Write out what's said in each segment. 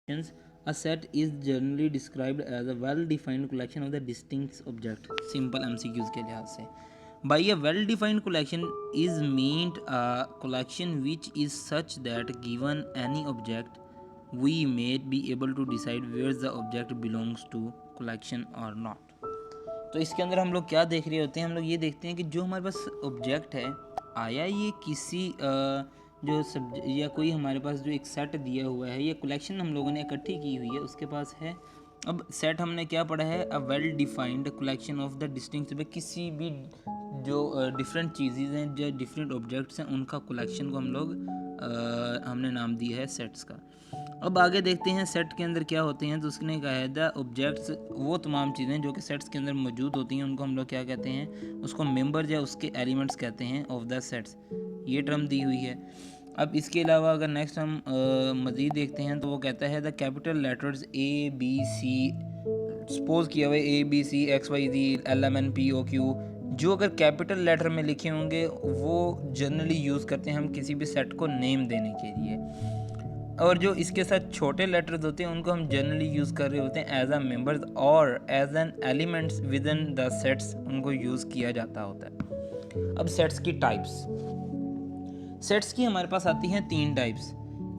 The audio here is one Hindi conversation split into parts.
A set is generally described as a well-defined collection of the distinct object. Simple MCQs के लिहाज से by a well-defined collection is meant a collection which is such that given any object we may be able to decide where the object belongs to collection or not. तो इसके अंदर हम लोग क्या देख रहे होते हैं, हम लोग ये देखते हैं कि जो हमारे पास ऑब्जेक्ट है, आया ये किसी जो सब या कोई हमारे पास जो एक सेट दिया हुआ है, ये कलेक्शन हम लोगों ने इकट्ठी की हुई है उसके पास है. अब सेट हमने क्या पढ़ा है, a well defined collection of the distinct, किसी भी जो डिफरेंट चीज़ें हैं, जो डिफरेंट ऑब्जेक्ट्स हैं, उनका कलेक्शन को हम लोग हमने नाम दिया है सेट्स का. अब आगे देखते हैं सेट के अंदर क्या होते हैं. तो उसने कहा है द ऑब्जेक्ट्स, वो तमाम चीज़ें जो कि सेट्स के अंदर मौजूद होती हैं, उनको हम लोग क्या कहते हैं, उसको मेंबर्स या उसके एलिमेंट्स कहते हैं ऑफ द सेट्स. ये टर्म दी हुई है. अब इसके अलावा अगर नेक्स्ट हम मज़ीद देखते हैं तो वो कहता है the capital letters A B C, suppose किया हुआ A B C X Y Z L M N P O Q, जो अगर कैपिटल लेटर में लिखे होंगे वो जनरली यूज़ करते हैं हम किसी भी सेट को नेम देने के लिए. और जो इसके साथ छोटे लेटर्स होते हैं उनको हम जनरली यूज़ कर रहे होते हैं एज अ मेंबर्स और as an elements within the sets, उनको यूज़ किया जाता होता है. अब सेट्स की टाइप्स, सेट्स की हमारे पास आती हैं 3 टाइप्स.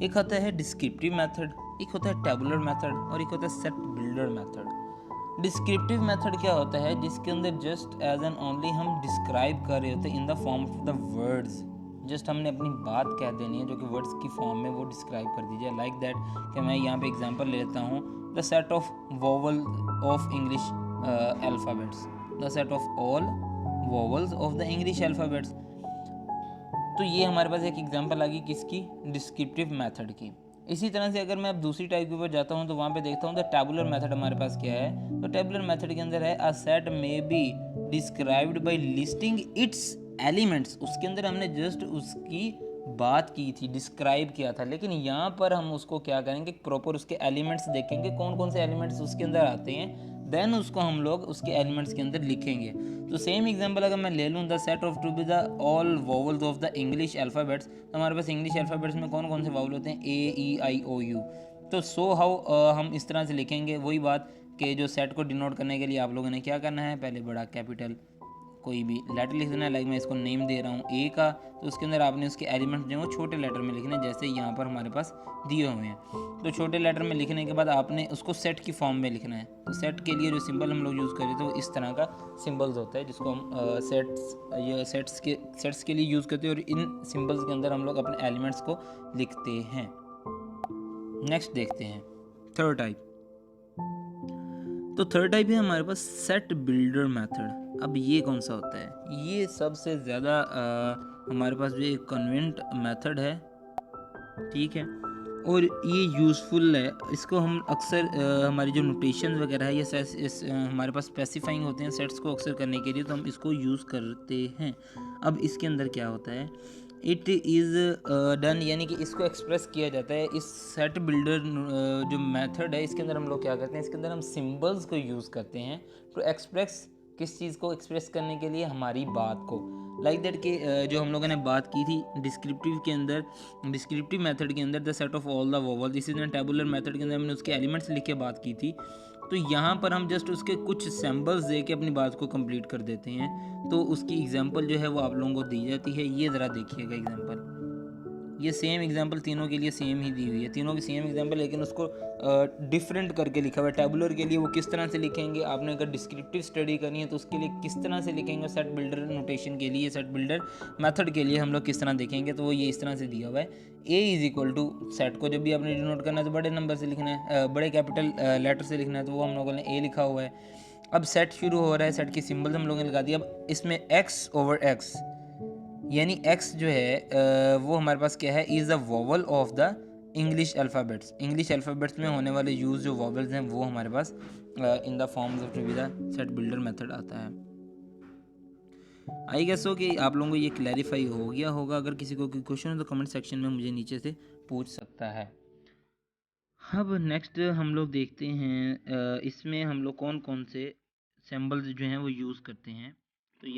एक होता है डिस्क्रिप्टिव मेथड, एक होता है टेबुलर मेथड और एक होता है set builder method. Descriptive method क्या होता है, जिसके अंदर जस्ट एज एन ओनली हम डिस्क्राइब कर रहे होते हैं in the form of the words. Just हमने अपनी बात कह देनी है जो कि वर्ड्स की फॉर्म में वो डिस्क्राइब कर दीजिए. लाइक दैट कि मैं यहाँ पे एग्जांपल ले लेता हूँ, the set of vowel of English alphabets, the set of all vowels of the English alphabets. तो ये हमारे पास एक एग्जांपल आ गई किसकी, डिस्क्रिप्टिव मेथड की. इसी तरह से अगर मैं अब दूसरी टाइप के ऊपर जाता हूँ तो वहाँ पे देखता हूँ तो टेबुलर मेथड हमारे पास क्या है. तो टेबुलर मेथड के अंदर है a set may be described bye listing it's elements. उसके अंदर हमने जस्ट उसकी बात की थी, डिस्क्राइब किया था, लेकिन यहाँ पर हम उसको क्या करेंगे, प्रॉपर उसके एलिमेंट्स देखेंगे कौन कौन से एलिमेंट्स उसके अंदर आते हैं, देन उसको हम लोग उसके एलिमेंट्स के अंदर लिखेंगे. तो सेम एग्जांपल अगर मैं ले लूँ, the set of to B the all vowels of the English alphabets, तो हमारे पास इंग्लिश अल्फ़ाबेट्स में कौन कौन से वावल होते हैं, ए ई आई ओ यू. तो सो हाउ हम इस तरह से लिखेंगे. वही बात कि जो सेट को डिनोट करने के लिए आप लोगों ने क्या करना है, पहले बड़ा कैपिटल कोई भी लेटर लिख देना है. लाइक मैं इसको नेम दे रहा हूँ ए का, तो उसके अंदर आपने उसके एलिमेंट्स जो है वो छोटे लेटर में लिखने हैं, जैसे यहाँ पर हमारे पास दिए हुए हैं. तो छोटे लेटर में लिखने के बाद आपने उसको सेट की फॉर्म में लिखना है. तो सेट के लिए जो सिंबल हम लोग यूज़ कर रहे थे वो इस तरह का सिंबल्स होता है, जिसको हम सेट्स के लिए यूज़ करते हैं, और इन सिंबल्स के अंदर हम लोग अपने एलिमेंट्स को लिखते हैं. नेक्स्ट देखते हैं थर्ड टाइप. तो थर्ड टाइप है हमारे पास सेट बिल्डर मेथड. अब ये कौन सा होता है, ये सबसे ज़्यादा हमारे पास जो एक कन्वेंट मेथड है, ठीक है, और ये यूज़फुल है. इसको हम अक्सर हमारी जो नोटेशन वगैरह है ये हमारे पास स्पेसिफाइंग होते हैं सेट्स को अक्सर करने के लिए, तो हम इसको यूज़ करते हैं. अब इसके अंदर क्या होता है, इट इज़ डन, यानी कि इसको एक्सप्रेस किया जाता है. इस सेट बिल्डर जो मेथड है इसके अंदर हम लोग क्या करते हैं, इसके अंदर हम सिंबल्स को यूज़ करते हैं टू एक्सप्रेस, किस चीज़ को एक्सप्रेस करने के लिए, हमारी बात को. लाइक दैट कि जो हम लोगों ने बात की थी डिस्क्रिप्टिव के अंदर, डिस्क्रिप्टिव मेथड के अंदर the set of all the vowels, इसी तरह टेबुलर मेथड के अंदर हमने उसके एलिमेंट्स लिख के बात की थी. तो यहाँ पर हम जस्ट उसके कुछ सैम्पल्स दे के अपनी बात को कंप्लीट कर देते हैं. तो उसकी एग्जांपल जो है वो आप लोगों को दी जाती है. ये ज़रा देखिएगा एग्जांपल, ये सेम एग्जांपल तीनों के लिए सेम ही दी हुई है, तीनों की सेम एग्जांपल, लेकिन उसको डिफरेंट करके लिखा हुआ है. टेबुलर के लिए वो किस तरह से लिखेंगे, आपने अगर डिस्क्रिप्टिव स्टडी करनी है तो उसके लिए किस तरह से लिखेंगे, सेट बिल्डर नोटेशन के लिए, सेट बिल्डर मेथड के लिए हम लोग किस तरह देखेंगे, तो वो ये इस तरह से दिया हुआ है. ए इज इक्वल टू सेट को जब भी आपने डिनोट करना है तो बड़े नंबर से लिखना है, बड़े कैपिटल लेटर से लिखना है, तो वो हम लोगों ने ए लिखा हुआ है. अब सेट शुरू हो रहा है, सेट की सिंबल्स हम लोगों ने लगा दिया. अब इसमें एक्स ओवर एक्स, यानी x जो है वो हमारे पास क्या है, is a vowel of the English alphabets. English alphabets में होने वाले यूज़ जो वोवल्स हैं वो हमारे पास in the forms of to the set builder method आता है. आई गेस हो कि आप लोगों को ये क्लैरिफाई हो गया होगा. अगर किसी को कोई क्वेश्चन हो तो कमेंट सेक्शन में मुझे नीचे से पूछ सकता है. अब नेक्स्ट हम लोग देखते हैं इसमें हम लोग कौन कौन से सिंबल्स जो हैं वो यूज़ करते हैं. तो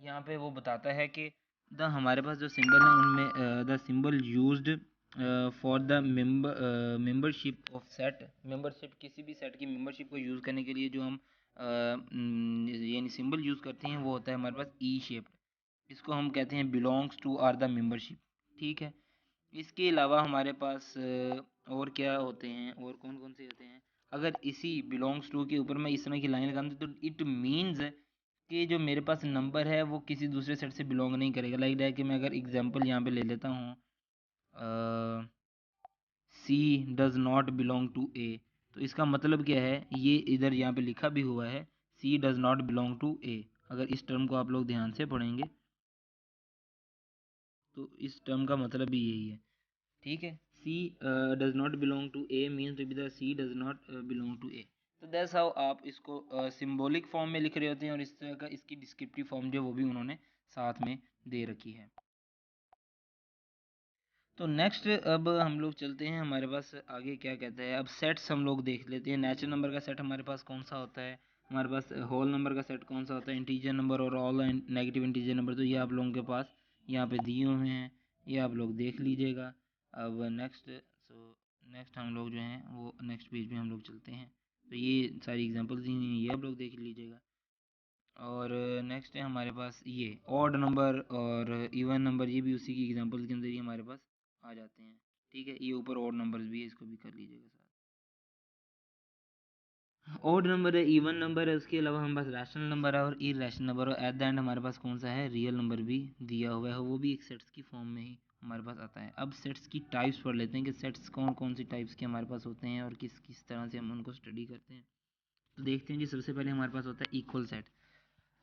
यहाँ पे वो बताता है कि द हमारे पास जो सिंबल है उनमें the symbol used for the membership of set, membership किसी भी सेट की मेंबरशिप को यूज़ करने के लिए जो हम यानी सिंबल यूज़ करते हैं वो होता है हमारे पास ई शेप। इसको हम कहते हैं belongs to are the membership. ठीक है, इसके अलावा हमारे पास और क्या होते हैं, और कौन कौन से होते हैं? अगर इसी बिलोंग्स टू के ऊपर मैं इस तरह की लाइन लगा दूँ तो इट मीन्स कि जो मेरे पास नंबर है वो किसी दूसरे सेट से बिलोंग नहीं करेगा। लाइक दैट कि मैं अगर एग्जांपल यहाँ पे ले लेता हूँ, सी does not belong to A, तो इसका मतलब क्या है, ये इधर यहाँ पे लिखा भी हुआ है C does not belong to ए। अगर इस टर्म को आप लोग ध्यान से पढ़ेंगे तो इस टर्म का मतलब भी यही है। ठीक है, C does not belong to A means to B the C does not belong to A. तो दैट्स हाउ आप इसको सिंबॉलिक फॉर्म में लिख रहे होते हैं, और इस तरह का इसकी डिस्क्रिप्टिव फॉर्म जो वो भी उन्होंने साथ में दे रखी है। तो नेक्स्ट अब हम लोग चलते हैं, हमारे पास आगे क्या कहता है। अब सेट्स हम लोग देख लेते हैं। नेचुरल नंबर का सेट हमारे पास कौन सा होता है, हमारे पास होल नंबर का सेट कौन सा होता है, इंटीजर नंबर और ऑल नेगेटिव इंटीजर नंबर। तो ये आप लोगों के पास यहाँ पे दिए हुए हैं, ये आप लोग देख लीजिएगा। अब नेक्स्ट हम लोग जो हैं वो नेक्स्ट पेज पे हम लोग चलते हैं। तो ये सारी एग्जांपल्स दी हुई हैं, ये आप लोग देख लीजिएगा। और नेक्स्ट है हमारे पास ये ऑड नंबर और इवन नंबर, ये भी उसी की एग्जांपल्स के अंदर ही हमारे पास आ जाते हैं। ठीक है, ये ऊपर ऑड नंबर्स भी है, इसको भी कर लीजिएगा साथ। ऑड नंबर है, इवन नंबर है, उसके अलावा हमारे पास रैशनल नंबर है और इरेशनल नंबर, और एट द एंड हमारे पास कौन सा है, रियल नंबर भी दिया हुआ है, वो भी एक सेट्स की फॉर्म में ही हमारे पास आता है। अब सेट्स की टाइप्स पढ़ लेते हैं कि सेट्स कौन कौन सी टाइप्स के हमारे पास होते हैं और किस किस तरह से हम उनको स्टडी करते हैं। तो देखते हैं जी, सबसे पहले हमारे पास होता है इक्वल सेट।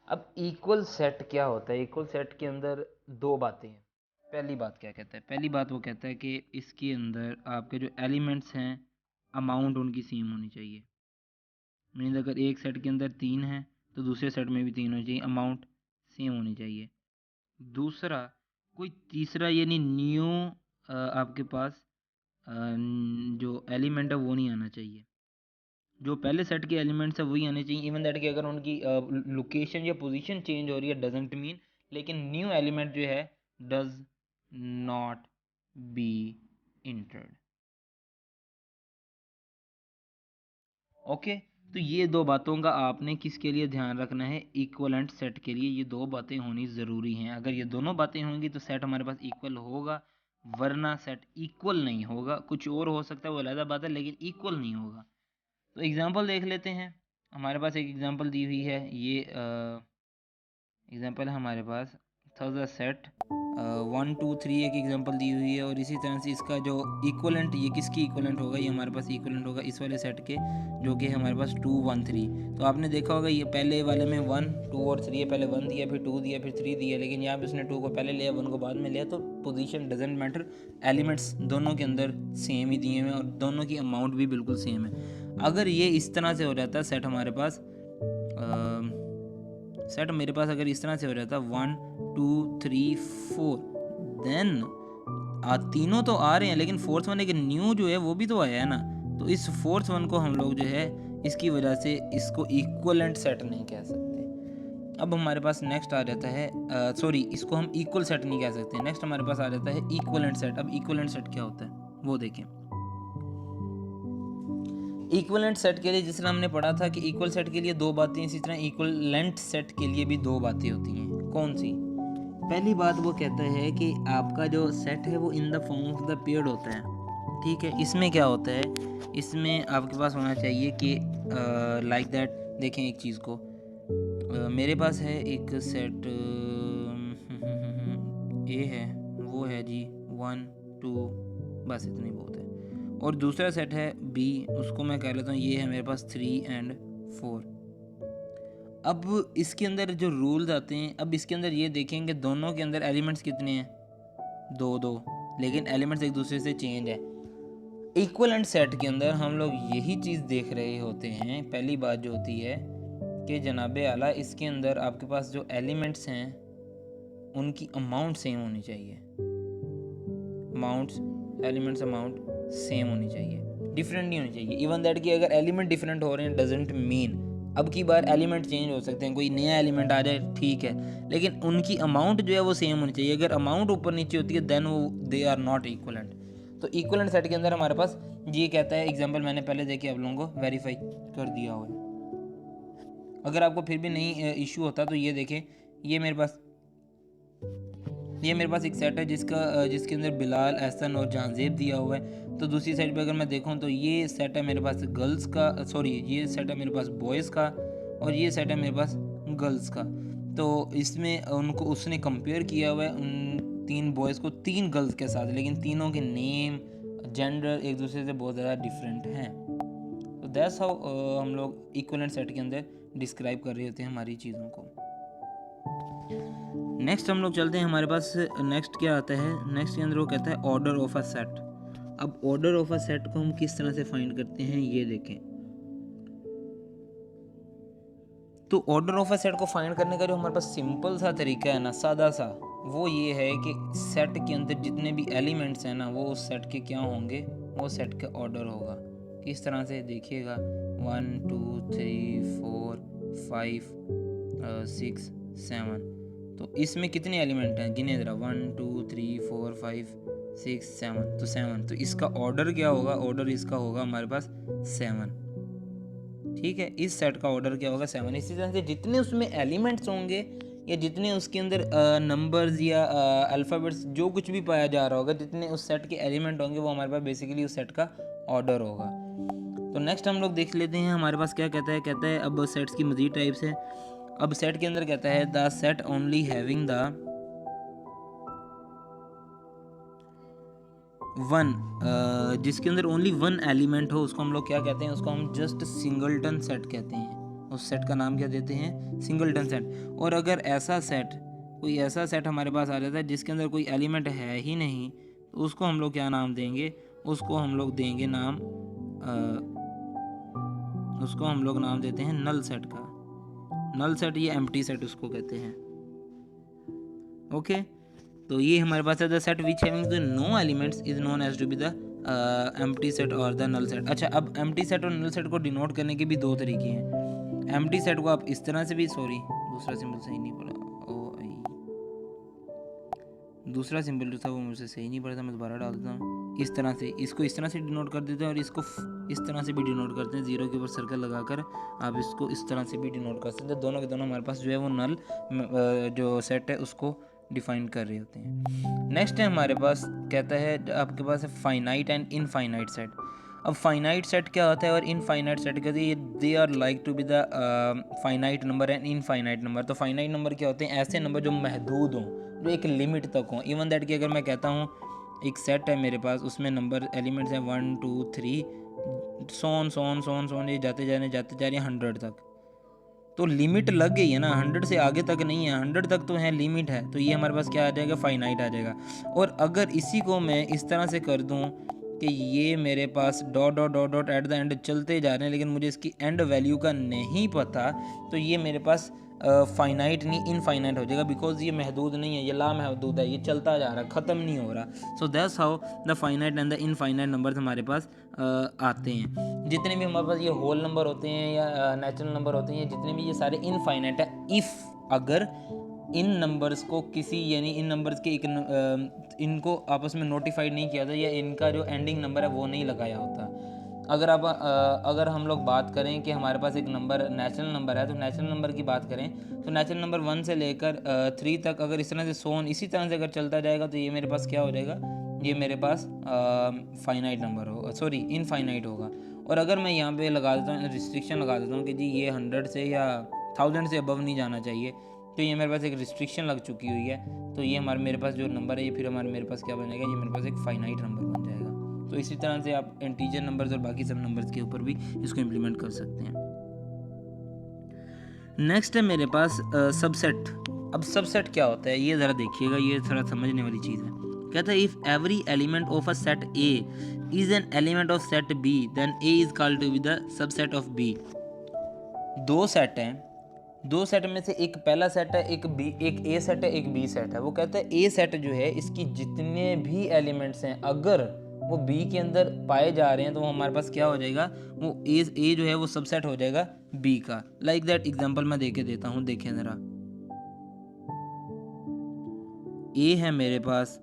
अब इक्वल सेट क्या होता है? इक्वल सेट के अंदर दो बातें हैं। पहली बात क्या कहता है, पहली बात वो कहता है कि इसके अंदर आपके जो एलिमेंट्स हैं अमाउंट उनकी सेम होनी चाहिए। मीन्स अगर एक सेट के अंदर 3 है तो दूसरे सेट में भी 3 होनी चाहिए, अमाउंट सेम होनी चाहिए। दूसरा, कोई तीसरा यानी न्यू आपके पास जो एलिमेंट है वो नहीं आना चाहिए। जो पहले सेट के एलिमेंट्स है वही आने चाहिए, इवन दैट कि अगर उनकी लोकेशन या पोजीशन चेंज हो रही है डजेंट मीन, लेकिन न्यू एलिमेंट जो है does not be entered. Okay, तो ये दो बातों का आपने किसके लिए ध्यान रखना है, इक्वलेंट सेट के लिए ये दो बातें होनी ज़रूरी हैं। अगर ये दोनों बातें होंगी तो सेट हमारे पास इक्वल होगा, वरना सेट इक्वल नहीं होगा। कुछ और हो सकता है वो अलग बात है, लेकिन इक्वल नहीं होगा। तो एग्जांपल देख लेते हैं। हमारे पास एक एग्जांपल दी हुई है, ये एग्जांपल है हमारे पास द सेट 1 2 3 एक एग्जांपल दी हुई है, और इसी तरह से इसका जो इक्वलेंट, ये किसकी इक्वलेंट होगा, ये हमारे पास इक्वलेंट होगा इस वाले सेट के, जो कि हमारे पास 2 1 3। तो आपने देखा होगा ये पहले वाले में 1 2 और 3 है, पहले 1 दिया फिर 2 दिया फिर 3 दिया, लेकिन यहाँ पे उसने 2 को पहले लिया 1 को बाद में लिया। तो पोजीशन डजेंट मैटर, एलिमेंट्स दोनों के अंदर सेम ही दिए हुए हैं और दोनों की अमाउंट भी बिल्कुल सेम है। अगर ये इस तरह से हो जाता है सेट हमारे पास, सेट मेरे पास अगर इस तरह से हो जाता 1 2 3 4, देन तीनों तो आ रहे हैं लेकिन फोर्थ वन एक न्यू जो है वो भी तो आया है ना। तो इस फोर्थ वन को हम लोग जो है इसकी वजह से इसको इक्वलेंट सेट नहीं कह सकते। अब हमारे पास नेक्स्ट आ जाता है, सॉरी इसको हम इक्वल सेट नहीं कह सकते। नेक्स्ट हमारे पास आ जाता है इक्वलेंट सेट। अब इक्वलेंट सेट क्या होता है वो देखें। इक्वलेंट सेट के लिए जिस तरह हमने पढ़ा था कि इक्वल सेट के लिए दो बातें, इसी तरह इक्वलेंट सेट के लिए भी दो बातें होती हैं। कौन सी? पहली बात वो कहता है कि आपका जो सेट है वो in the form of the paired होता है। ठीक है, इसमें क्या होता है, इसमें आपके पास होना चाहिए कि लाइक दैट, देखें एक चीज़ को, मेरे पास है एक सेट ए है, वो है जी 1 2, बस इतनी बहुत है। और दूसरा सेट है बी, उसको मैं कह लेता हूँ ये है मेरे पास 3 एंड 4। अब इसके अंदर जो रूल्स आते हैं, अब इसके अंदर ये देखेंगे दोनों के अंदर एलिमेंट्स कितने हैं, 2 2, लेकिन एलिमेंट्स एक दूसरे से चेंज है। इक्वलेंट सेट के अंदर हम लोग यही चीज़ देख रहे होते हैं। पहली बात जो होती है कि जनाबे आला इसके अंदर आपके पास जो एलिमेंट्स हैं उनकी अमाउंट सेम होनी चाहिए। एलिमेंट्स अमाउंट सेम होनी चाहिए, डिफरेंट नहीं होनी चाहिए। इवन दैट कि अगर एलिमेंट डिफरेंट हो रहे हैं डजेंट मीन अब की बार एलिमेंट चेंज हो सकते हैं, कोई नया एलिमेंट आ जाए ठीक है, लेकिन उनकी अमाउंट जो है वो सेम होनी चाहिए। अगर अमाउंट ऊपर नीचे होती है देन वो दे आर नॉट इक्वलेंट। तो इक्विवेलेंट सेट के अंदर हमारे पास ये कहता है, एग्जांपल मैंने पहले देखे आप लोगों को वेरीफाई कर दिया हुआ है। अगर आपको फिर भी नहीं इशू होता तो ये देखें, ये मेरे पास एक सेट है जिसके अंदर बिलाल, एहसन और जहांजेब दिया हुआ है। तो दूसरी साइड पे अगर मैं देखूं तो ये सेट है मेरे पास गर्ल्स का, सॉरी ये सेट है मेरे पास बॉयज़ का, और ये सेट है मेरे पास गर्ल्स का। तो इसमें उनको उसने कंपेयर किया हुआ है उन 3 बॉयज़ को 3 गर्ल्स के साथ, लेकिन तीनों के नेम, जेंडर एक दूसरे से बहुत ज़्यादा डिफरेंट हैं। तो दैट्स हाउ हम लोग इक्विवेलेंट सेट के अंदर डिस्क्राइब कर रहे होते हैं हमारी चीज़ों को। नेक्स्ट हम लोग चलते हैं, हमारे पास नेक्स्ट क्या आता है, नेक्स्ट के अंदर वो कहता है ऑर्डर ऑफ अ सेट। अब ऑर्डर ऑफ अ सेट को हम किस तरह से फाइंड करते हैं ये देखें। तो ऑर्डर ऑफ अ सेट को फाइंड करने का जो हमारे पास सिंपल सा तरीका है ना, सादा सा, वो ये है कि सेट के अंदर जितने भी एलिमेंट्स हैं ना, वो उस सेट के क्या होंगे, वो सेट का ऑर्डर होगा। किस तरह से देखिएगा, 1 2 3 4 5 6 7। तो इसमें कितने एलिमेंट हैं गिने ज़रा, 1 2 3 4 5 6 7, तो 7। तो इसका ऑर्डर क्या होगा, ऑर्डर इसका होगा हमारे पास 7। ठीक है, इस सेट का ऑर्डर क्या होगा 7। इसी तरह से जितने उसमें एलिमेंट्स होंगे या जितने उसके अंदर नंबर्स या अल्फ़ाबेट्स जो कुछ भी पाया जा रहा होगा, जितने उस सेट के एलिमेंट होंगे वो हमारे पास बेसिकली उस सेट का ऑर्डर होगा। तो नेक्स्ट हम लोग देख लेते हैं हमारे पास क्या कहता है अब सेट्स की मज़ीद टाइप्स है। अब सेट के अंदर कहता है the set only having the one, जिसके अंदर ओनली 1 एलिमेंट हो उसको हम लोग क्या कहते हैं, उसको हम जस्ट सिंगलटन सेट कहते हैं। उस सेट का नाम क्या देते हैं, सिंगलटन सेट। और अगर कोई ऐसा सेट हमारे पास आ जाता है जिसके अंदर कोई एलिमेंट है ही नहीं, तो उसको हम लोग क्या नाम देंगे, उसको हम लोग देंगे नाम उसको हम लोग नाम देते हैं नल सेट का। नल सेट या एम्प्टी सेट उसको कहते हैं। ओके, तो ये हमारे पास है the set which having the no elements is known as to B the empty set और द नल सेट। अच्छा, अब एम्प्टी सेट और नल सेट को डिनोट करने के भी 2 तरीके हैं। एम्प्टी सेट को आप इस तरह से भी, सॉरी दूसरा सिंबल सही नहीं पड़ा, दूसरा सिंबल जो था वो मुझसे सही नहीं पड़ा था, मैं दोबारा डाल देता हूँ। इस तरह से इसको इस तरह से डिनोट कर देते हैं और इसको इस तरह से भी डिनोट करते हैं, 0 के ऊपर सर्कल लगाकर आप इसको इस तरह से भी डिनोट कर सकते हैं। दोनों के दोनों हमारे पास जो है वो नल जो सेट है उसको डिफाइन कर रहे होते हैं। नेक्स्ट है हमारे पास कहता है आपके पास है फाइनाइट एंड इनफाइनाइट सेट। अब फाइनाइट सेट क्या होता है और इनफाइनाइट सेट क्या होता है, they are like to B the finite number and infinite number. तो फाइनाइट नंबर क्या होते हैं, ऐसे नंबर जो महदूद हों, जो एक लिमिट तक हों। इवन दैट कि अगर मैं कहता हूँ एक सेट है मेरे पास, उसमें नंबर एलिमेंट्स हैं 1 2 3 सोन ये जाते जा रहे हैं 100 तक, तो लिमिट लग गई है ना, 100 से आगे तक नहीं है, 100 तक तो है, लिमिट है। तो ये हमारे पास क्या आ जाएगा, फाइनाइट आ जाएगा। और अगर इसी को मैं इस तरह से कर दूं कि ये मेरे पास dot dot dot dot at the end चलते जा रहे हैं, लेकिन मुझे इसकी एंड वैल्यू का नहीं पता, तो ये मेरे पास फाइनाइट नहीं इनफाइनाइट हो जाएगा, बिकॉज ये महदूद नहीं है, ये ला महदूद है, ये चलता जा रहा है, ख़त्म नहीं हो रहा। So that's how the finite and the infinite numbers हमारे पास आते हैं। जितने भी हमारे पास ये होल नंबर होते हैं या नेचुरल नंबर होते हैं, जितने भी ये सारे इनफाइनाइट है, इफ़ अगर इन नंबर्स को किसी यानी इन नंबर्स के इनको आपस में नोटिफाइड नहीं किया था या इनका जो एंडिंग नंबर है वो नहीं लगाया होता। अगर हम लोग बात करें कि हमारे पास एक नंबर नेचुरल नंबर है, तो नेचुरल नंबर की बात करें तो नेचुरल नंबर 1 से लेकर 3 तक अगर इस तरह से सोन इसी तरह से अगर चलता जाएगा, तो ये मेरे पास क्या हो जाएगा, ये मेरे पास फाइनाइट नंबर होगा, सॉरी इनफाइनाइट होगा। और अगर मैं यहाँ पे लगा देता हूँ, रिस्ट्रिक्शन लगा देता हूँ कि जी ये 100 से या 1000 से अबव नहीं जाना चाहिए, तो ये मेरे पास एक रिस्ट्रिक्शन लग चुकी हुई है। तो ये मेरे पास जो नंबर है ये फिर मेरे पास क्या बनेगा, ये मेरे पास एक फाइनाइट नंबर बन जाएगा। तो इसी तरह से आप इंटीजर नंबर्स और बाकी सब नंबर्स के ऊपर भी इसको इम्प्लीमेंट कर सकते हैं। नेक्स्ट है मेरे पास सबसेट। अब सबसेट क्या होता है ये ज़रा देखिएगा, ये थोड़ा समझने वाली चीज़ है। कहता है if every element of a set A is an element of set B then A is called to B the subset of B. 2 set हैं, 2 सेट में से एक पहला सेट है, एक ए सेट है, एक बी सेट है। वो कहता है ए सेट जो है इसकी जितने भी एलिमेंट्स हैं अगर वो बी के अंदर पाए जा रहे हैं, तो वो हमारे पास क्या हो जाएगा, वो ए जो है वो सबसेट हो जाएगा बी का। लाइक दैट एग्जांपल मैं देके देता हूँ, देखें ज़रा। ए है मेरे पास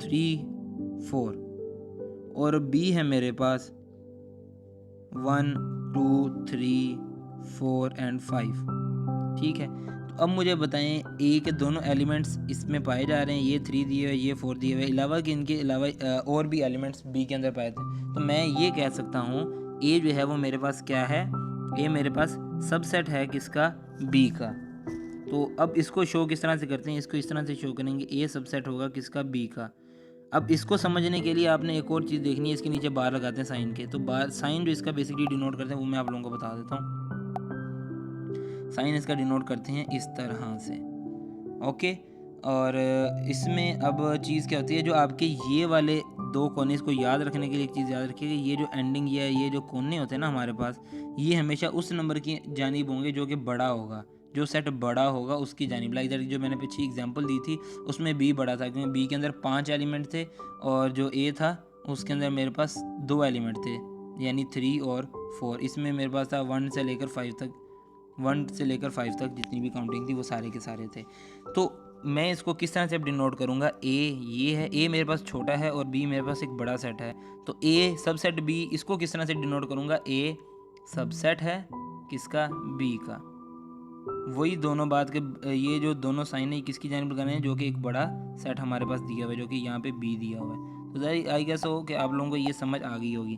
3 4 और बी है मेरे पास 1 2 3 4 एंड 5। ठीक है, तो अब मुझे बताएं ए के दोनों एलिमेंट्स इसमें पाए जा रहे हैं, ये 3 दिए हुए, ये 4 दिए हुए, अलावा कि इनके अलावा और भी एलिमेंट्स बी के अंदर पाए थे। तो मैं ये कह सकता हूँ ए जो है वो मेरे पास क्या है, ए मेरे पास सबसेट है किसका, बी का। तो अब इसको शो किस तरह से करते हैं, इसको इस तरह से शो करेंगे, ए सबसेट होगा किसका, बी का। अब इसको समझने के लिए आपने एक और चीज़ देखनी है, इसके नीचे बार लगाते हैं साइन के, तो बार साइन जो इसका बेसिकली डिनोट करते हैं वो मैं आप लोगों को बता देता हूँ। साइन इसका डिनोट करते हैं इस तरह से, ओके। और इसमें अब चीज़ क्या होती है, जो आपके ये वाले दो कोने, इसको याद रखने के लिए एक चीज़ याद रखिए कि ये जो एंडिंग या ये जो कोने होते हैं ना हमारे पास, ये हमेशा उस नंबर की जानिब होंगे जो कि बड़ा होगा, जो सेट बड़ा होगा उसकी जानिब। लाइक दैट जो मैंने पीछे एग्जांपल दी थी उसमें बी बड़ा था, क्योंकि बी के अंदर 5 एलिमेंट थे और जो ए था उसके अंदर मेरे पास 2 एलिमेंट थे, यानी 3 और 4। इसमें मेरे पास था 1 से लेकर 5 तक, 1 से लेकर 5 तक जितनी भी काउंटिंग थी वो सारे के सारे थे। तो मैं इसको किस तरह से अब डिनोट करूँगा, ए ये है, ए मेरे पास छोटा है और बी मेरे पास एक बड़ा सेट है, तो ए सबसेट बी, इसको किस तरह से डिनोट करूँगा, ए सबसेट है किसका, बी का। वही दोनों बात के ये जो दोनों साइन है किसकी जानिब लगाने हैं, जो कि एक बड़ा सेट हमारे पास दिया हुआ है, जो कि यहाँ पे बी दिया हुआ है। तो आई गेस हो कि आप लोगों को ये समझ आ गई होगी।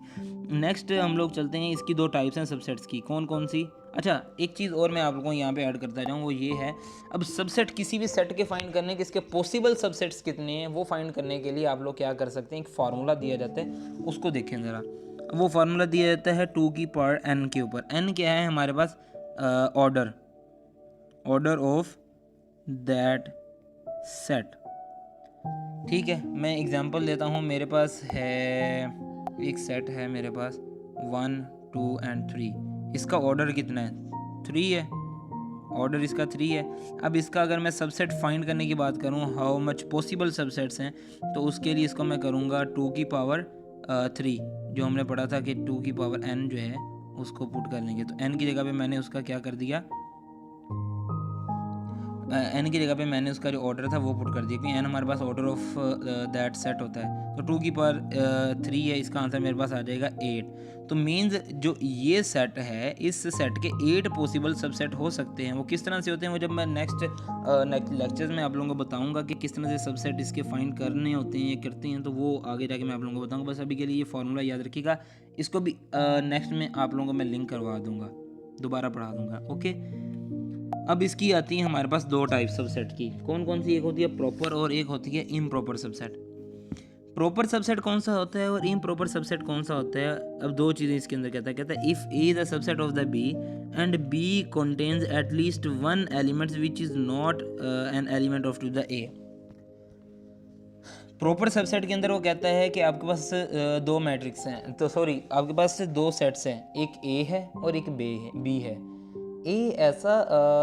नेक्स्ट हम लोग चलते हैं, इसकी 2 टाइप्स हैं सबसेट्स की, कौन कौन सी। अच्छा, एक चीज़ और मैं आप लोगों को यहाँ पे ऐड करता जाऊँ, वो ये है, अब सबसेट किसी भी सेट के फाइंड करने के, इसके पॉसिबल सबसेट्स कितने हैं वो फाइंड करने के लिए आप लोग क्या कर सकते हैं, एक फार्मूला दिया जाता है, उसको देखें ज़रा। वो फार्मूला दिया जाता है 2 की पावर n के ऊपर। n क्या है हमारे पास, ऑर्डर ऑफ दैट सेट। ठीक है, मैं एग्जांपल देता हूँ, मेरे पास है एक सेट है मेरे पास 1 2 एंड 3, इसका ऑर्डर कितना है, 3 है, ऑर्डर इसका 3 है। अब इसका अगर मैं सबसेट फाइंड करने की बात करूँ, हाउ मच पॉसिबल सबसेट्स हैं, तो उसके लिए इसको मैं करूँगा 2 की पावर 3, जो हमने पढ़ा था कि 2 की पावर n जो है उसको पुट कर लेंगे, तो n की जगह पे मैंने उसका क्या कर दिया, n की जगह पे मैंने उसका जो ऑर्डर था वो पुट कर दिया, क्योंकि n हमारे पास ऑर्डर ऑफ दैट सेट होता है। तो 2 की पावर 3 है, इसका आंसर मेरे पास आ जाएगा 8। तो मीन्स जो ये सेट है, इस सेट के 8 पॉसिबल सबसेट हो सकते हैं। वो किस तरह से होते हैं वो जब मैं नेक्स्ट लेक्चर्स में आप लोगों को बताऊंगा कि किस तरह से सबसेट इसके फाइंड करने होते हैं या करते हैं, तो वो आगे जाके मैं आप लोगों को बताऊंगा। बस अभी के लिए ये फार्मूला याद रखिएगा, इसको भी नेक्स्ट में आप लोगों को मैं लिंक करवा दूंगा, दोबारा पढ़ा दूंगा, ओके। अब इसकी आती है हमारे पास 2 टाइप सबसेट की, कौन कौन सी, एक होती है प्रॉपर और एक होती है इम्प्रॉपर सबसेट। प्रॉपर सबसेट कौन सा होता है और इम्प्रॉपर सबसेट कौन सा होता है, अब 2 चीज़ें इसके अंदर कहता है if A is a subset of the B and B contains at least 1 element which is not an element of to the A. Proper subset के अंदर वो कहता है कि आपके पास 2 मैट्रिक्स हैं, तो सॉरी आपके पास 2 सेट्स हैं, एक ए है और एक बी है। ए ऐसा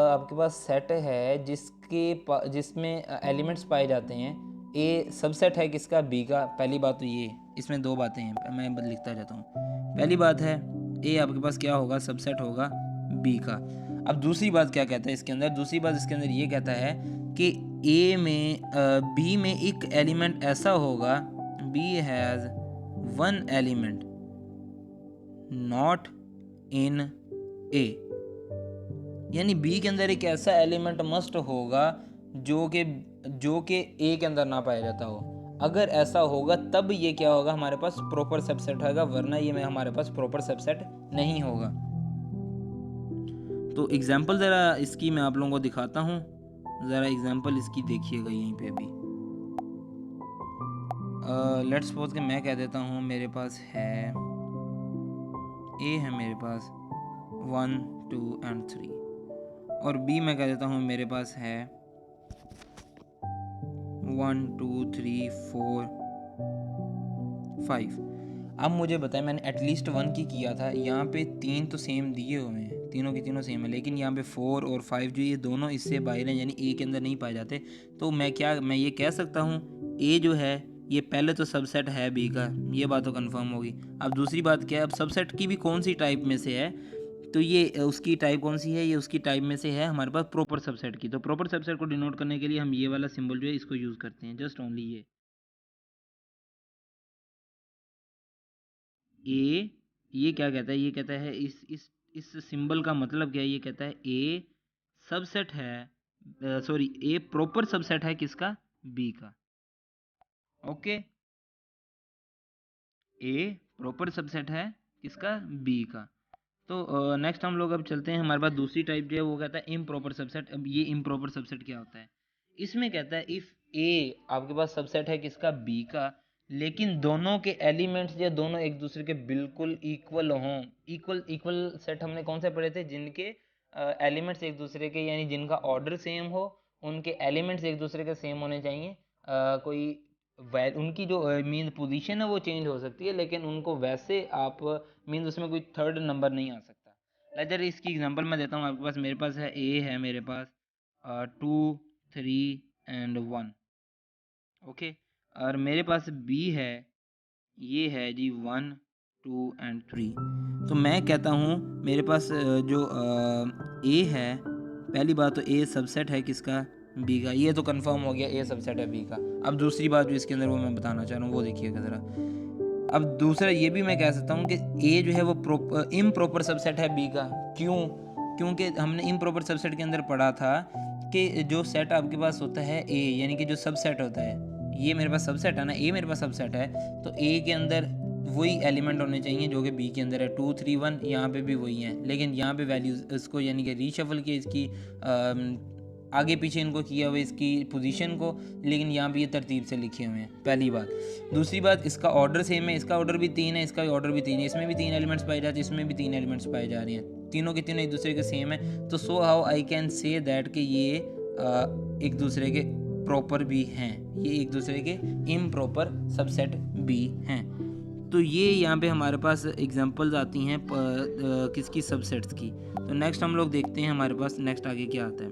आपके पास सेट है जिसमें एलिमेंट्स पाए जाते हैं, ए सबसेट है किसका, बी का। पहली बात तो ये, इसमें 2 बातें हैं, मैं लिखता जाता हूँ। पहली बात है ए आपके पास क्या होगा, सबसेट होगा बी का। अब दूसरी बात क्या कहता है इसके अंदर, दूसरी बात इसके अंदर ये कहता है कि ए में बी में एक एलिमेंट ऐसा होगा, B has 1 element not in A, यानी बी के अंदर एक ऐसा एलिमेंट मस्ट होगा जो कि ए के अंदर ना पाया जाता हो। अगर ऐसा होगा तब ये क्या होगा, हमारे पास प्रॉपर सबसेट होगा, वरना ये में हमारे पास प्रॉपर सबसेट नहीं होगा। तो एग्जांपल ज़रा इसकी मैं आप लोगों को दिखाता हूँ, ज़रा एग्जांपल इसकी देखिएगा यहीं पे भी। लेट्स सपोज कि मैं कह देता हूँ मेरे पास है ए है मेरे पास 1 2 एंड 3, और बी मैं कह देता हूँ मेरे पास है 1 2 3 4 5। अब मुझे बताएं, मैंने एटलीस्ट 1 की किया था, यहाँ पे 3 तो सेम दिए हुए हैं, तीनों की तीनों सेम है, लेकिन यहाँ पे 4 और 5 जो ये दोनों इससे बाहर हैं, यानी ए के अंदर नहीं पाए जाते। तो मैं ये कह सकता हूँ ए जो है ये पहले तो सबसेट है बी का, ये बात तो कंफर्म होगी। अब दूसरी बात क्या है, अब सबसेट की भी कौन सी टाइप में से है, तो ये उसकी टाइप कौन सी है, ये उसकी टाइप में से है हमारे पास प्रॉपर सबसेट की। तो प्रॉपर सबसेट को डिनोट करने के लिए हम ये वाला सिंबल जो है इसको यूज़ करते हैं, जस्ट ओनली ये। ए, ये क्या कहता है, ये कहता है इस सिंबल का मतलब क्या है, ये कहता है ए सबसेट है, सॉरी ए प्रॉपर सबसेट है किसका, बी का। ओके, ए प्रॉपर सबसेट है किसका, बी का। तो नेक्स्ट हम लोग अब चलते हैं, हमारे पास दूसरी टाइप जो है वो कहता है इम्प्रॉपर सबसेट। अब ये इम्प्रॉपर सबसेट क्या होता है, इसमें कहता है इफ़ ए आपके पास सबसेट है किसका, बी का, लेकिन दोनों के एलिमेंट्स या दोनों एक दूसरे के बिल्कुल इक्वल हों। इक्वल इक्वल सेट हमने कौन से पढ़े थे, जिनके एलिमेंट्स एक दूसरे के यानी जिनका ऑर्डर सेम हो, उनके एलिमेंट्स एक दूसरे के सेम होने चाहिए। कोई उनकी जो मीन पोजीशन है वो चेंज हो सकती है, लेकिन उनको वैसे आप मीन उसमें कोई थर्ड नंबर नहीं आ सकता। इधर इसकी एग्जांपल मैं देता हूँ आपके पास, मेरे पास है ए है, मेरे पास 2 3 एंड 1। ओके, और मेरे पास बी है, ये है जी 1 2 एंड 3। तो मैं कहता हूँ मेरे पास जो ए है, पहली बात तो ए सबसेट है किसका, बी का। ये तो कंफर्म हो गया ए सबसेट है बी का। अब दूसरी बात जो इसके अंदर वो मैं बताना चाह रहा हूँ वो देखिएगा ज़रा। अब दूसरा ये भी मैं कह सकता हूँ कि ए जो है वो इम्प्रॉपर सबसेट है बी का। क्यों, क्योंकि हमने इम्प्रॉपर सबसेट के अंदर पढ़ा था कि जो सेट आपके पास होता है ए, यानी कि जो सबसेट होता है, ये मेरे पास सबसेट है ना, ए मेरे पास सबसेट है, तो ए के अंदर वही एलिमेंट होने चाहिए जो कि बी के अंदर है। 2 3 1 यहाँ पे भी वही है, लेकिन यहाँ पे वैल्यूज इसको यानी कि रीशफल किया इसकी आगे पीछे इनको किया हुआ इसकी पोजीशन को, लेकिन यहाँ पे ये तरतीब से लिखे हुए हैं, पहली बात। दूसरी बात, इसका ऑर्डर सेम है, इसका ऑर्डर भी 3 है, इसका ऑर्डर भी 3 है, इसमें भी 3 एलिमेंट्स पाए जाते हैं, इसमें भी 3 एलिमेंट्स पाए जा रहे हैं, तीनों के तीनों एक दूसरे के सेम है। तो so how I can say that कि ये एक दूसरे के प्रॉपर भी हैं, ये एक दूसरे के इम्प्रॉपर सबसेट भी हैं। तो ये यहाँ पे हमारे पास एग्जांपल्स आती हैं किसकी, सबसेट्स की। तो नेक्स्ट हम लोग देखते हैं हमारे पास नेक्स्ट आगे क्या आता है।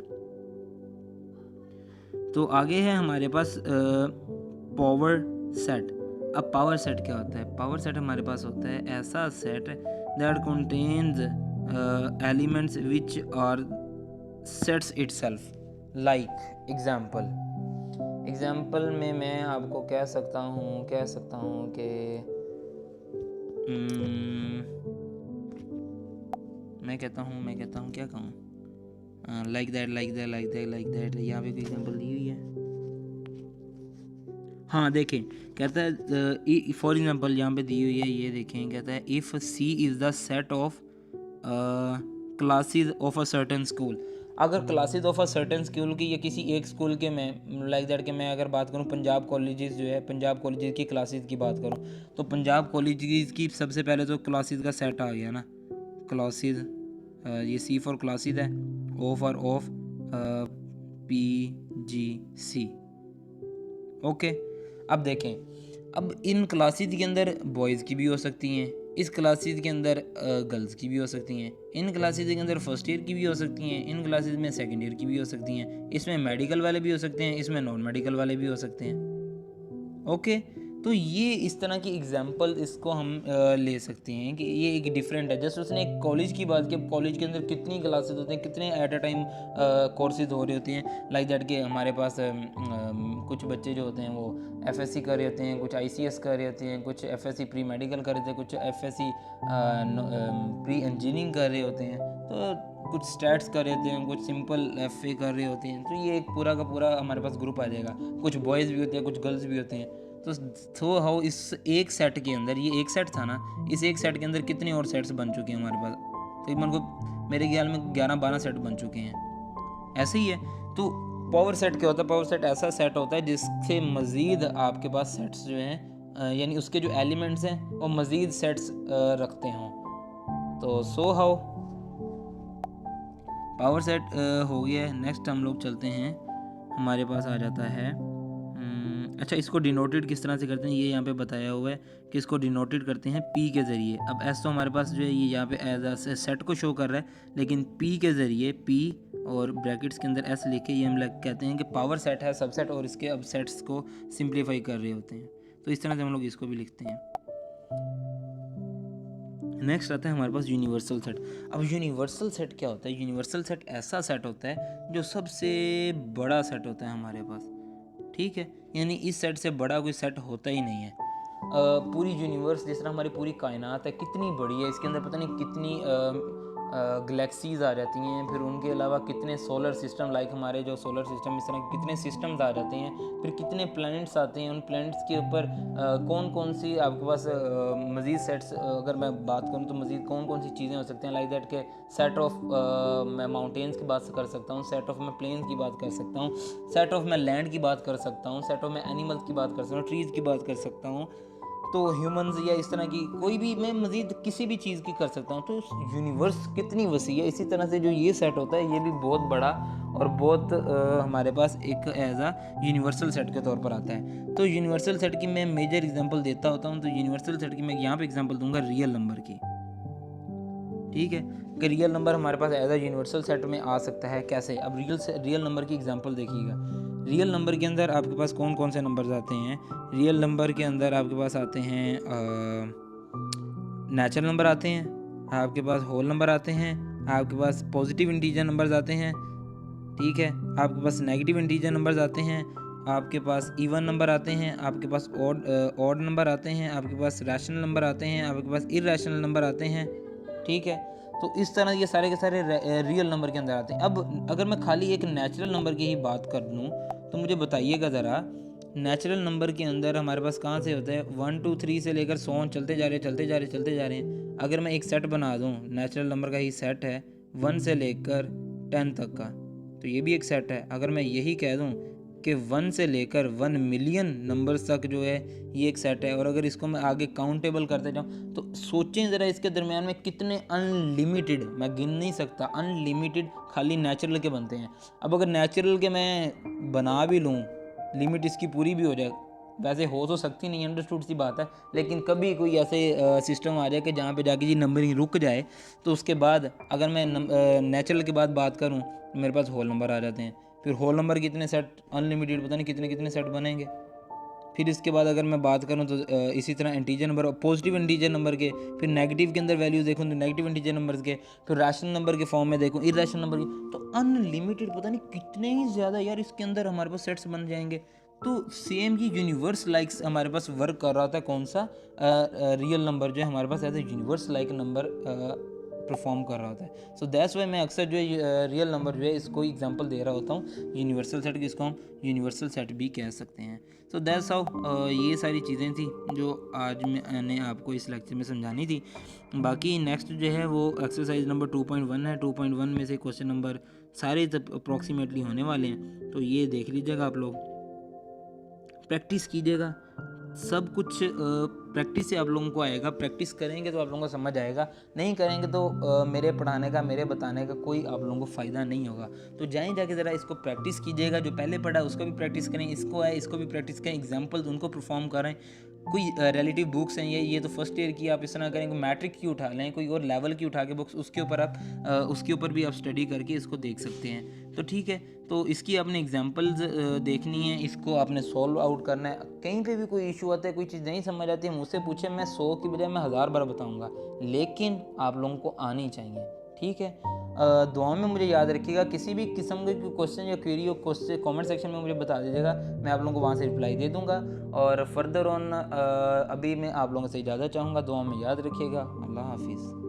तो आगे है हमारे पास पावर सेट। अब पावर सेट क्या होता है, पावर सेट हमारे पास होता है ऐसा set that contains elements which are sets itself. Like example में मैं आपको कह सकता हूँ कि मैं कहता हूँ क्या कहूँ, लाइक दैट यहाँ पे कोई एग्जाम्पल दी हुई है। हाँ देखें, कहता है फॉर एग्जाम्पल यहाँ पे दी हुई है, ये देखें, कहता है if C is the set of classes of a certain school. अगर classes of a certain school की या किसी एक स्कूल के मैं लाइक दैट के मैं अगर बात करूँ, पंजाब कॉलेजेस जो है, पंजाब कॉलेजेस की क्लासेस की बात करूँ, तो पंजाब कॉलेजेस की सबसे पहले तो क्लासेस का सेट आ गया ना, क्लासेस, ये सी फॉर क्लासेस है, O for of, PGC। Okay, अब देखें, अब इन क्लासेस के अंदर बॉयज़ की भी हो सकती हैं, इस क्लासेस के अंदर गर्ल्स की भी हो सकती हैं, इन क्लासेस के अंदर फर्स्ट ईयर की भी हो सकती हैं, इन क्लासेस में सेकंड ईयर की भी हो सकती हैं, इसमें मेडिकल वाले भी हो सकते हैं, इसमें नॉन मेडिकल वाले भी हो सकते हैं। ओके, तो ये इस तरह की एग्जांपल इसको हम ले सकते हैं कि ये एक डिफरेंट है। जैसे उसने एक कॉलेज की बात की, कॉलेज के अंदर कितनी क्लासेस होते हैं, कितने एट अ टाइम कोर्सेज हो रहे होते हैं, लाइक दैट के हमारे पास कुछ बच्चे जो होते हैं वो FSC कर रहे होते हैं, कुछ ICS कर रहे होते हैं, कुछ FSC प्री मेडिकल कर रहे थे, कुछ FSC प्री इंजीनियरिंग कर रहे होते हैं, तो कुछ स्टैट्स कर रहे होते हैं, कुछ सिंपल FA कर रहे होते हैं। तो ये एक पूरा का पूरा हमारे पास ग्रुप आ जाएगा, कुछ बॉयज़ भी होते हैं, कुछ गर्ल्स भी होते हैं। तो हाउ इस एक सेट के अंदर, ये एक सेट था ना, इस एक सेट के अंदर कितने और सेट्स बन चुके हैं हमारे पास, तकरीबन को मेरे ख्याल में 11-12 सेट बन चुके हैं, ऐसे ही है। तो पावर सेट क्या होता है, पावर सेट ऐसा सेट होता है जिससे मज़ीद आपके पास सेट्स जो हैं यानी उसके जो एलिमेंट्स हैं वो मज़ीद सेट्स रखते हों। तो सो हाउ पावर सेट हो गया है। नेक्स्ट हम लोग चलते हैं, हमारे पास आ जाता है अच्छा, इसको डिनोटेड किस तरह से करते हैं, ये यहाँ पे बताया हुआ है कि इसको डिनोटेड करते हैं P के ज़रिए। अब एस तो हमारे पास जो है ये यहाँ पे एज अ सेट को शो कर रहा है, लेकिन P के ज़रिए, P और ब्रैकेट्स के अंदर S लिखे ये हम कहते हैं कि पावर सेट है सबसेट, और इसके अब सेट्स को सिंप्लीफाई कर रहे होते हैं। तो इस तरह से हम लोग इसको भी लिखते हैं। नेक्स्ट आता है हमारे पास यूनिवर्सल सेट। अब यूनिवर्सल सेट क्या होता है, यूनिवर्सल सेट ऐसा सेट होता है जो सबसे बड़ा सेट होता है हमारे पास, ठीक है, यानी इस सेट से बड़ा कोई सेट होता ही नहीं है। पूरी यूनिवर्स, जिस तरह हमारी पूरी कायनात है कितनी बड़ी है, इसके अंदर पता नहीं कितनी गलेक्सीज आ जाती हैं, फिर उनके अलावा कितने सोलर सिस्टम, लाइक हमारे जो सोलर सिस्टम, इस तरह कितने सिस्टम्स आ जाते हैं, फिर कितने प्लैनेट्स आते हैं, उन प्लैनेट्स के ऊपर कौन कौन सी आपके पास मज़ीद सेट्स, अगर मैं बात करूँ तो मज़ीद कौन कौन सी चीज़ें हो सकती हैं, लाइक दैट के सेट ऑफ मैं माउंटेन्स की बात कर सकता हूँ, सेट ऑफ मैं प्लेन्स की बात कर सकता हूँ, सेट ऑफ मैं लैंड की बात कर सकता हूँ, सेट ऑफ मैं एनिमल्स की बात कर सकता हूँ, ट्रीज़ की बात कर सकता हूँ, तो ह्यूमंस या इस तरह की कोई भी मैं मज़ीद किसी भी चीज़ की कर सकता हूँ। तो यूनिवर्स कितनी वसी है, इसी तरह से जो ये सेट होता है ये भी बहुत बड़ा और बहुत हमारे पास एक एज आ यूनिवर्सल सेट के तौर पर आता है। तो यूनिवर्सल सेट की मैं मेजर एग्जांपल देता होता हूँ। तो यूनिवर्सल सेट की मैं यहाँ पे एग्जांपल दूंगा रियल नंबर की, ठीक है, कि रियल नंबर हमारे पास एज आ यूनिवर्सल सेट में आ सकता है। कैसे? अब रियल नंबर की एग्जांपल देखिएगा। रियल नंबर के अंदर आपके पास कौन कौन से नंबर्स आते हैं? रियल नंबर के अंदर आपके पास आते हैं नेचुरल नंबर आते हैं, आपके पास होल नंबर आते हैं, आपके पास पॉजिटिव इंटीजर नंबर्स आते हैं, ठीक है, आपके पास नेगेटिव इंटीजर नंबर्स आते हैं, आपके पास इवन नंबर आते हैं, आपके पास ऑड नंबर आते हैं, आपके पास रैशनल नंबर आते हैं, आपके पास इरैशनल नंबर आते हैं, ठीक है। तो इस तरह ये सारे के सारे रियल नंबर के अंदर आते हैं। अब अगर मैं खाली एक नेचुरल नंबर की ही बात कर लूँ तो मुझे बताइएगा ज़रा, नेचुरल नंबर के अंदर हमारे पास कहाँ से होता है 1 2 3 से लेकर 100 चलते जा रहे हैं। अगर मैं एक सेट बना दूँ, नेचुरल नंबर का ही सेट है 1 से लेकर 10 तक का, तो ये भी एक सेट है। अगर मैं यही कह दूँ कि 1 से लेकर 1 मिलियन नंबर्स तक जो है ये एक सेट है, और अगर इसको मैं आगे काउंटेबल करते जाऊँ तो सोचें ज़रा इसके दरमियान में कितने अनलिमिटेड, मैं गिन नहीं सकता, अनलिमिटेड खाली नेचुरल के बनते हैं। अब अगर नेचुरल के मैं बना भी लूँ, लिमिट इसकी पूरी भी हो जाए, वैसे हो तो सकती नहीं, अंडरस्टूड सी बात है, लेकिन कभी कोई ऐसे सिस्टम आ जाए कि जहाँ पे जाके जी नंबरिंग रुक जाए, तो उसके बाद अगर मैं नेचुरल के बाद बात करूँ तो मेरे पास होल नंबर आ जाते हैं। फिर होल नंबर कितने सेट, अनलिमिटेड, पता नहीं कितने कितने सेट बनेंगे। फिर इसके बाद अगर मैं बात करूँ तो इसी तरह integer number, positive integer number के, फिर नेगेटिव के अंदर वैल्यूज देखूँ तो नेगेटिव इंटीजर नंबर्स के, फिर रैशनल नंबर के फॉर्म में देखूँ, इरैशनल नंबर के, तो अनलिमिटेड पता नहीं कितने ही ज़्यादा यार इसके अंदर हमारे पास सेट्स बन जाएंगे। तो सेम ये यूनिवर्स लाइक्स हमारे पास वर्क कर रहा था, कौन सा रियल नंबर जो है हमारे पास as a universe like number perform कर रहा होता है। सो दैट्स वाई मैं अक्सर जो है रियल नंबर जो है इसको एग्जांपल दे रहा होता हूँ यूनिवर्सल सेट की, इसको हम यूनिवर्सल सेट भी कह सकते हैं। सो दैट्स हाउ ये सारी चीज़ें थी जो आज मैंने आपको इस लेक्चर में समझानी थी। बाकी नेक्स्ट जो है वो एक्सरसाइज नंबर 2.1 है। 2.1 में से क्वेश्चन नंबर सारे अप्रॉक्सीमेटली होने वाले हैं, तो ये देख लीजिएगा, आप लोग प्रैक्टिस कीजिएगा। सब कुछ प्रैक्टिस से आप लोगों को आएगा, प्रैक्टिस करेंगे तो आप लोगों को समझ आएगा, नहीं करेंगे तो मेरे पढ़ाने का, मेरे बताने का कोई आप लोगों को फ़ायदा नहीं होगा। तो जाके ज़रा इसको प्रैक्टिस कीजिएगा, जो पहले पढ़ा उसको भी प्रैक्टिस करें, इसको है इसको भी प्रैक्टिस करें, एग्जाम्पल्स उनको परफॉर्म करें। कोई रिलेटिव बुक्स हैं ये तो फर्स्ट ईयर की, आप इस तरह करें, कोई मैट्रिक की उठा लें, कोई और लेवल की उठा के बुक्स, उसके ऊपर आप उसके ऊपर भी आप स्टडी करके इसको देख सकते हैं। तो ठीक है, तो इसकी आपने एग्जांपल्स देखनी है, इसको आपने सॉल्व आउट करना है। कहीं पे भी कोई इशू आता है, कोई चीज़ नहीं समझ आती है, मुझसे पूछे, मैं 100 की बजाय मैं 1000 बार बताऊंगा, लेकिन आप लोगों को आनी चाहिए, ठीक है। दुआ में मुझे याद रखिएगा, किसी भी किस्म के क्वेश्चन या क्वेरी हो क्वेश्चन कमेंट सेक्शन में मुझे बता दीजिएगा, मैं आप लोगों को वहाँ से रिप्लाई दे दूँगा। और फर्दर ऑन अभी मैं आप लोगों से इजाज़त चाहूँगा, दुआ में याद रखिएगा। अल्लाह हाफिज़।